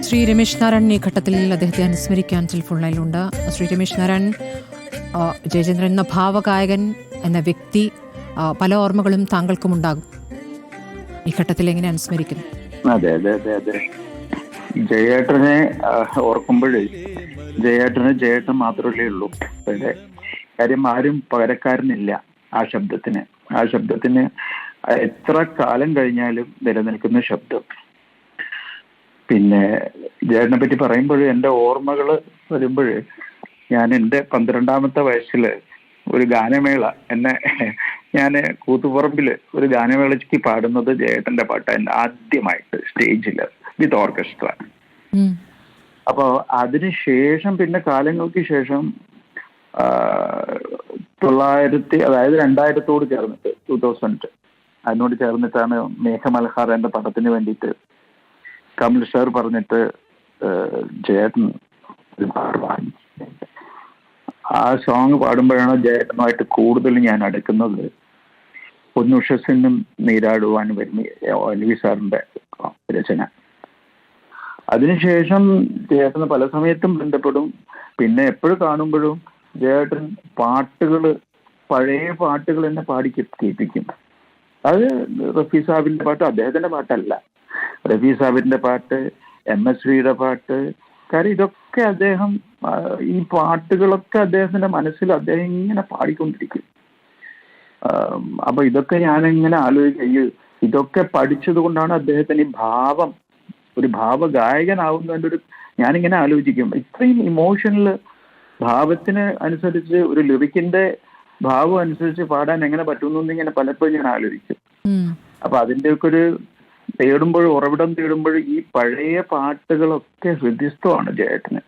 ശ്രീ രമേശ് നാരായൺ ഈ ഘട്ടത്തിൽ അദ്ദേഹത്തെ അനുസ്മരിക്കാൻ ടെലിഫോൺ ലൈനിലുണ്ട്. ശ്രീ രമേശ് നാരായൺ, ജയചന്ദ്രൻ എന്ന ഭാവഗായകൻ എന്ന വ്യക്തി, പല ഓർമ്മകളും താങ്കൾക്കും ഉണ്ടാകും. ഈ ഘട്ടത്തിൽ എങ്ങനെ അനുസ്മരിക്കുന്നു? അതെ അതെ അതെ അതെ ജയേട്ടനെ ഓർക്കുമ്പോഴേ ജയേട്ടൻ മാത്രമല്ലേ ഉള്ളൂ. പക്ഷേ കാര്യം ആരും പകരക്കാരനില്ല ആ ശബ്ദത്തിന് എത്ര കാലം കഴിഞ്ഞാലും നിലനിൽക്കുന്ന ശബ്ദം. പിന്നെ ജയേട്ടനെ പറ്റി പറയുമ്പോഴേ എൻ്റെ ഓർമ്മകൾ വരുമ്പോഴേ ഞാൻ എൻ്റെ 12ാമത്തെ വയസ്സിൽ ഒരു ഗാനമേള ഞാൻ കൂത്തുപറമ്പിൽ ഒരു ഗാനമേളയ്ക്ക് പാടുന്നത് ജയേട്ടൻ്റെ പാട്ടാണ് ആദ്യമായിട്ട് സ്റ്റേജിൽ വിത്ത് ഓർക്കസ്ട്ര. അപ്പോൾ അതിനുശേഷം പിന്നെ കാലങ്ങൾക്ക് ശേഷം 2000 ചേർന്നിട്ട് 2000 അതിനോട് ചേർന്നിട്ടാണ് മേഘമൽഹാർ എന്ന പടത്തിന് വേണ്ടിയിട്ട് കമൽ സാർ പറഞ്ഞിട്ട് ജയേട്ടൻ ഒരു പാട്ട് പാടി. ആ സോങ് പാടുമ്പോഴാണ് ജയേട്ടനുമായിട്ട് കൂടുതൽ ഞാൻ അടുക്കുന്നത്. പൊന്നുഷസിനും നീരാടുവാനും വരുന്ന എൽവി സാറിന്റെ രചന. അതിനുശേഷം ജയേട്ടന് പല സമയത്തും ബന്ധപ്പെടും. പിന്നെ എപ്പോഴും കാണുമ്പോഴും ജയേട്ടൻ പഴയ പാട്ടുകൾ എന്നെ പാടി കേൾപ്പിക്കും. അത് റഫീ സാഹിബിന്റെ പാട്ട് അദ്ദേഹത്തിന്റെ പാട്ടല്ല. റഫീ സാഹിബിന്റെ പാട്ട്, MSVയുടെ പാട്ട്, കാര്യം ഇതൊക്കെ അദ്ദേഹം ഈ പാട്ടുകളൊക്കെ അദ്ദേഹത്തിന്റെ മനസ്സിൽ അദ്ദേഹം ഇങ്ങനെ പാടിക്കൊണ്ടിരിക്കും. അപ്പൊ ഇതൊക്കെ ഞാനിങ്ങനെ ആലോചിക്കും, ഇതൊക്കെ പഠിച്ചത് കൊണ്ടാണ് അദ്ദേഹത്തിന് ഈ ഒരു ഭാവഗായകനാവുന്നതിൻ്റെ ഞാനിങ്ങനെ ആലോചിക്കും. ഇത്രയും ഇമോഷണൽ ഭാവത്തിന് അനുസരിച്ച് ഒരു ലിറിക്കിന്റെ ഭാവം അനുസരിച്ച് പാടാൻ എങ്ങനെ പറ്റുന്നു ഇങ്ങനെ പലപ്പോഴും ഞാൻ ആലോചിക്കും. അപ്പൊ അതിൻ്റെയൊക്കെ ഒരു ഉറവിടം തേടുമ്പോഴും ഈ പഴയ പാട്ടുകളൊക്കെ ഹൃദയസ്ഥമാണ് ജയേട്ടന്.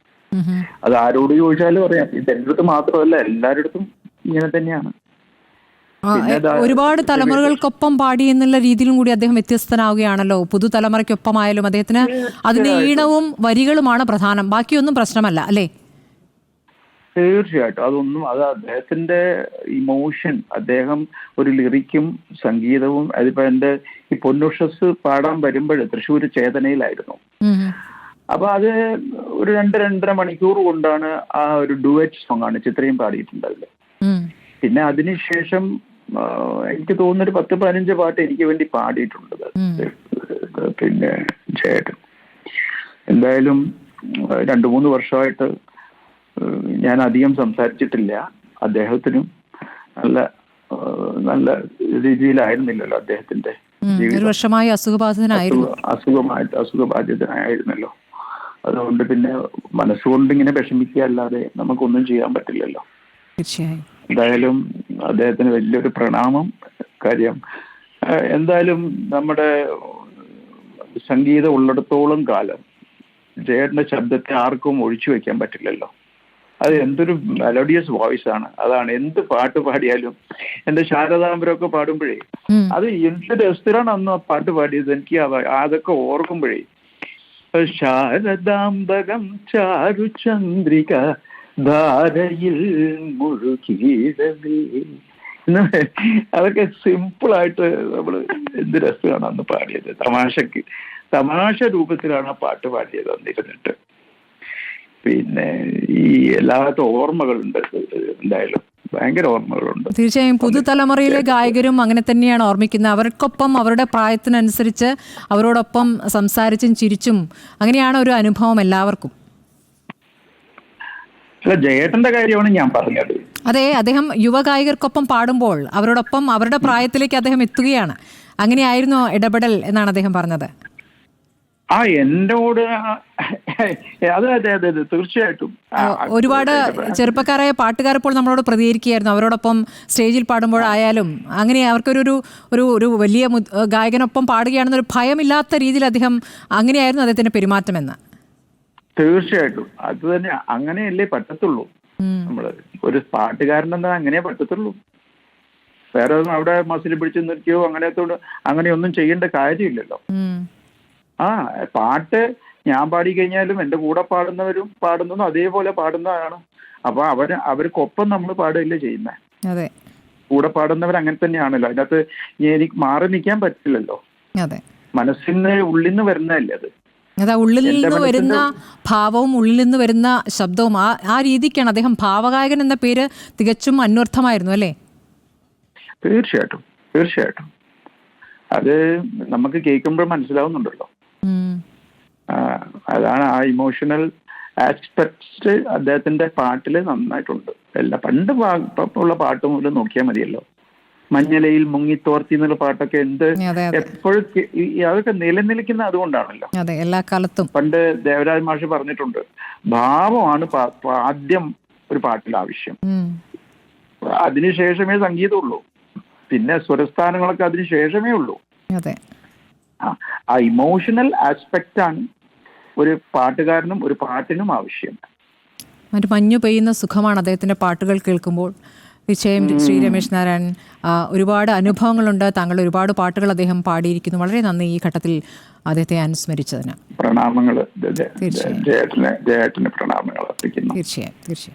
അത് ആരോട് ചോദിച്ചാലും അറിയാം. ഇത് എൻ്റെ അടുത്ത് മാത്രമല്ല, എല്ലാവരുടെ ഇങ്ങനെ തന്നെയാണ്. ഒരുപാട് തലമുറകൾക്കൊപ്പം പാടി എന്നുള്ള രീതിയിലും കൂടി അദ്ദേഹം വ്യത്യസ്തനാവുകയാണല്ലോ. പുതുതലമുറയ്ക്കൊപ്പമായാലും അദ്ദേഹത്തിന് അതിന്റെ ഈണവും വരികളുമാണ് പ്രധാനം, ബാക്കിയൊന്നും പ്രശ്നമല്ല അല്ലേ? തീർച്ചയായിട്ടും അത് അദ്ദേഹത്തിന്റെ ഇമോഷൻ, അദ്ദേഹം ഒരു ലിറിക്കും സംഗീതവും. അതിപ്പോ എൻ്റെ ഈ പൊന്നുഷസ് പാടാൻ വരുമ്പോൾ തൃശ്ശൂർ ചേതനയിലായിരുന്നു. അപ്പൊ അത് ഒരു 2-2.5 മണിക്കൂർ കൊണ്ടാണ് ആ ഒരു ഡുവറ്റ് സോങ് ആണ് ചിത്രയും പാടിയിട്ടുണ്ടല്ലോ. പിന്നെ അതിനുശേഷം എനിക്ക് തോന്നുന്നൊരു 10-15 പാട്ട് എനിക്ക് വേണ്ടി പാടിയിട്ടുണ്ട് പിന്നെ ചേട്ടൻ. എന്തായാലും 2-3 വർഷമായിട്ട് ഞാൻ അധികം സംസാരിച്ചിട്ടില്ല. അദ്ദേഹത്തിനും നല്ല രീതിയിലായിരുന്നില്ലല്ലോ അദ്ദേഹത്തിന്റെ ഒരു വർഷമായി അസുഖബാധിതനായിരുന്നല്ലോ. അതുകൊണ്ട് പിന്നെ മനസ്സുകൊണ്ട് ഇങ്ങനെ വിഷമിക്കുക അല്ലാതെ നമുക്കൊന്നും ചെയ്യാൻ പറ്റില്ലല്ലോ. എന്തായാലും അദ്ദേഹത്തിന് വലിയൊരു പ്രണാമം. കാര്യം എന്തായാലും നമ്മുടെ സംഗീതം ഉള്ളിടത്തോളം കാലം ജയേട്ടന്റെ ശബ്ദത്തെ ആർക്കും ഒഴിച്ചു വെക്കാൻ പറ്റില്ലല്ലോ. അത് എന്തൊരു മെലോഡിയസ് വോയിസ് ആണ്. അതാണ് എന്ത് പാട്ട് പാടിയാലും. എന്റെ ശാരദാംബരമൊക്കെ പാടുമ്പോഴേ അത് എന്ത് രസത്തിലാണ് അന്ന് ആ പാട്ട് പാടിയത്. എനിക്ക് അതൊക്കെ ഓർക്കുമ്പോഴേ ശാരദാംബകം ചാരുചന്ദ്രിക ധാരയിൽ മുഴുകിടവേ, അതൊക്കെ സിമ്പിളായിട്ട് നമ്മള് എന്ത് രസമാണ് അന്ന് പാടിയത്. തമാശ രൂപത്തിലാണ് ആ പാട്ട് പാടിയത് അന്നിരുന്നിട്ട്. പിന്നെ ഈ എല്ലാത്ത ഓർമ്മകളുണ്ട്. എന്തായാലും ഭയങ്കര ഓർമ്മകളുണ്ട്. തീർച്ചയായും പുതുതലമുറയിലെ ഗായകരും അങ്ങനെ തന്നെയാണ് ഓർമ്മിക്കുന്നത്. അവർക്കൊപ്പം അവരുടെ പ്രായത്തിനനുസരിച്ച് അവരോടൊപ്പം സംസാരിച്ചും ചിരിച്ചും അങ്ങനെയാണ് ഒരു അനുഭവം എല്ലാവർക്കും. അല്ല, ജയേട്ടന്റെ കാര്യമാണ് ഞാൻ പറഞ്ഞത്. അതെ, അദ്ദേഹം യുവഗായകർക്കൊപ്പം പാടുമ്പോൾ അവരോടൊപ്പം അവരുടെ പ്രായത്തിലേക്ക് അദ്ദേഹം എത്തുകയാണ്. അങ്ങനെയായിരുന്നു ഇടപെടൽ എന്നാണ് അദ്ദേഹം പറഞ്ഞത്. എന്നോട് അതെ അതെ അതെ അതെ തീർച്ചയായിട്ടും. ഒരുപാട് ചെറുപ്പക്കാരായ പാട്ടുകാർ ഇപ്പോൾ നമ്മളോട് പ്രതികരിക്കുകയായിരുന്നു. അവരോടൊപ്പം സ്റ്റേജിൽ പാടുമ്പോഴായാലും അങ്ങനെ അവർക്കൊരു ഒരു വലിയ ഗായകനൊപ്പം പാടുകയാണെന്നൊരു ഭയമില്ലാത്ത രീതിയിൽ അദ്ദേഹം അങ്ങനെയായിരുന്നു അദ്ദേഹത്തിന്റെ പെരുമാറ്റമെന്ന്. തീർച്ചയായിട്ടും അത് തന്നെ. അങ്ങനെയല്ലേ പറ്റത്തുള്ളൂ. നമ്മള് ഒരു പാട്ടുകാരനെന്താ അങ്ങനെ പറ്റത്തുള്ളൂ. വേറെ ഒന്നും അവിടെ മസിൽ പിടിച്ച് നിർത്തിയോ അങ്ങനെയൊന്നും ചെയ്യേണ്ട കാര്യമില്ലല്ലോ. പാട്ട് ഞാൻ പാടി കഴിഞ്ഞാലും എൻ്റെ കൂടെ പാടുന്നവരും പാടുന്നതും അതേപോലെ പാടുന്നതാണ്. അപ്പൊ അവർക്കൊപ്പം നമ്മൾ പാടുകയല്ലേ ചെയ്യുന്നത്. കൂടെ പാടുന്നവർ അങ്ങനെ തന്നെയാണല്ലോ. അതിനകത്ത് എനിക്ക് മാറി നിൽക്കാൻ പറ്റില്ലല്ലോ. മനസ്സിന് ഉള്ളിൽ നിന്ന് വരുന്നതല്ലേ അത്. അതാ ഉള്ളിൽ എന്റെ നിന്ന് വരുന്ന മനസ്സിന്റെ ഭാവവും ഉള്ളിൽ നിന്ന് വരുന്ന ശബ്ദവും ആ രീതിക്കാണ് അദ്ദേഹം ഭാവഗായകൻ എന്ന പേര് തികച്ചും അന്വർത്ഥമായിരുന്നു അല്ലേ? തീർച്ചയായിട്ടും തീർച്ചയായിട്ടും അത് നമുക്ക് കേൾക്കുമ്പോൾ മനസ്സിലാവുന്നുണ്ടല്ലോ. ഉം. അതാണ് ആ ഇമോഷണൽ ആസ്പെക്ട്സ് അദ്ദേഹത്തിന്റെ പാട്ടിൽ നന്നായിട്ടുണ്ട്. പണ്ട് ഉള്ള പാട്ട് മുതൽ നോക്കിയാൽ മതിയല്ലോ. മഞ്ഞലയിൽ മുങ്ങിത്തോർത്തി എന്നുള്ള പാട്ടൊക്കെ എന്ത് അതെ അതെ എപ്പോഴും അതൊക്കെ നിലനിൽക്കുന്ന അതുകൊണ്ടാണല്ലോ. അതെ, എല്ലാ കാലത്തും. പണ്ട് ദേവരാജ് മാഷ് പറഞ്ഞിട്ടുണ്ട്, ഭാവമാണ് ആദ്യം ഒരു പാട്ടിൽ ആവശ്യം, ഉം. അതിനുശേഷമേ സംഗീതമുള്ളൂ, പിന്നെ സ്വരസ്ഥാനങ്ങളൊക്കെ അതിന് ശേഷമേ ഉള്ളൂ. അതെ, ആ ഇമോഷണൽ ആസ്പെക്റ്റ് ആണ് ഒരു പാട്ടുകാരനും ഒരു പാട്ടിനും ആവശ്യം. മറ്റു മഞ്ഞു പെയ്യുന്ന സുഖമാണ് അദ്ദേഹത്തിന്റെ പാട്ടുകൾ കേൾക്കുമ്പോൾ. തീർച്ചയായും ശ്രീ രമേശ് നാരായണൻ, ഒരുപാട് അനുഭവങ്ങളുണ്ട്. താങ്കൾ ഒരുപാട് പാട്ടുകൾ അദ്ദേഹം പാടിയിരിക്കുന്നു. വളരെ നന്ദി ഈ ഘട്ടത്തിൽ അദ്ദേഹത്തെ അനുസ്മരിച്ചതിന്. പ്രണാമങ്ങൾ തീർച്ചയായും ജയേട്ടന് പ്രണാമങ്ങൾ അർപ്പിക്കുന്നു. തീർച്ചയായും.